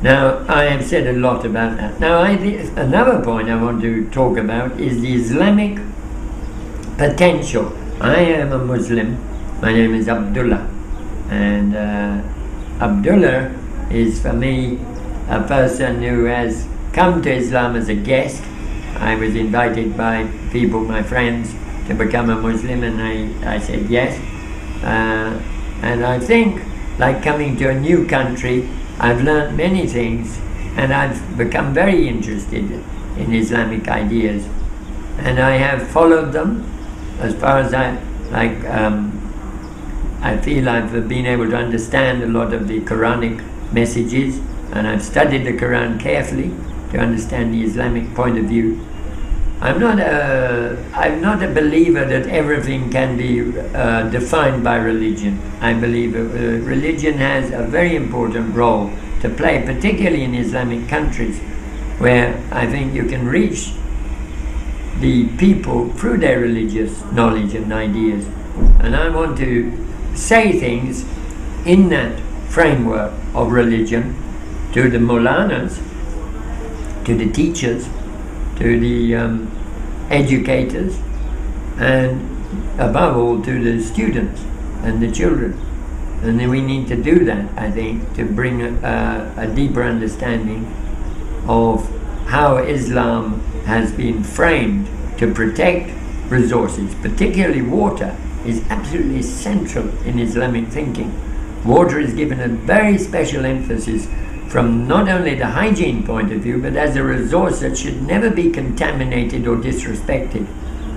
Now, I have said a lot about that. Now, another point I want to talk about is the Islamic potential. I am a Muslim. My name is Abdullah. And Abdullah is, for me, a person who has come to Islam as a guest. I was invited by people, my friends, to become a Muslim, and I said yes. And I think, like coming to a new country, I've learned many things, and I've become very interested in Islamic ideas, and I have followed them as far as I feel I've been able to understand a lot of the Quranic messages, and I've studied the Quran carefully to understand the Islamic point of view. I'm not a believer that everything can be defined by religion. I believe religion has a very important role to play, particularly in Islamic countries, where I think you can reach the people through their religious knowledge and ideas. And I want to say things in that framework of religion to the Mawlanas, to the teachers, to the educators, and above all to the students and the children. And then we need to do that, I think, to bring a deeper understanding of how Islam has been framed to protect resources, particularly water is absolutely central in Islamic thinking. Water is given a very special emphasis from not only the hygiene point of view, but as a resource that should never be contaminated or disrespected.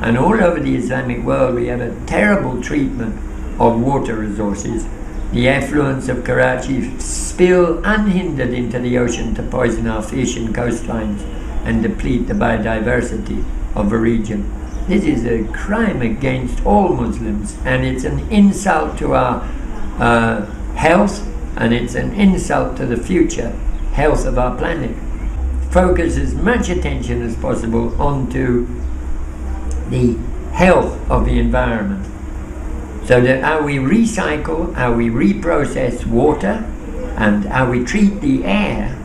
And all over the Islamic world we have a terrible treatment of water resources. The effluents of Karachi spill unhindered into the ocean to poison our fish and coastlines and deplete the biodiversity of the region. This is a crime against all Muslims, and it's an insult to our health, and it's an insult to the future health of our planet. Focus as much attention as possible onto the health of the environment, so that how we recycle, how we reprocess water, and how we treat the air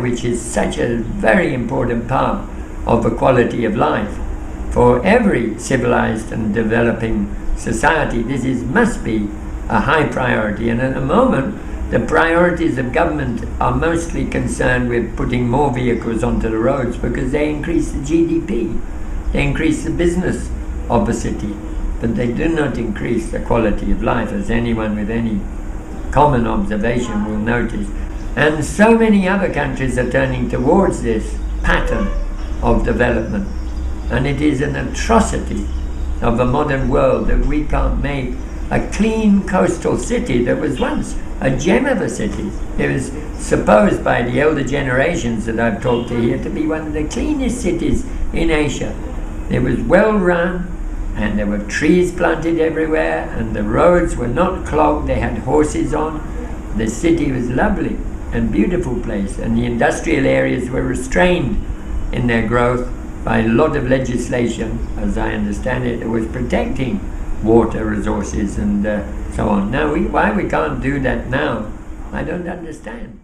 which is such a very important part of the quality of life. For every civilized and developing society, this must be a high priority. And at the moment, the priorities of government are mostly concerned with putting more vehicles onto the roads because they increase the GDP, they increase the business of the city, but they do not increase the quality of life, as anyone with any common observation will notice. And so many other countries are turning towards this pattern of development. And it is an atrocity of the modern world that we can't make a clean coastal city that was once a gem of a city. It was supposed by the elder generations that I've talked to here to be one of the cleanest cities in Asia. It was well run, and there were trees planted everywhere, and the roads were not clogged, they had horses on. The city was lovely and beautiful place, and the industrial areas were restrained in their growth by a lot of legislation, as I understand it, that was protecting water resources and so on. Now, why we can't do that now, I don't understand.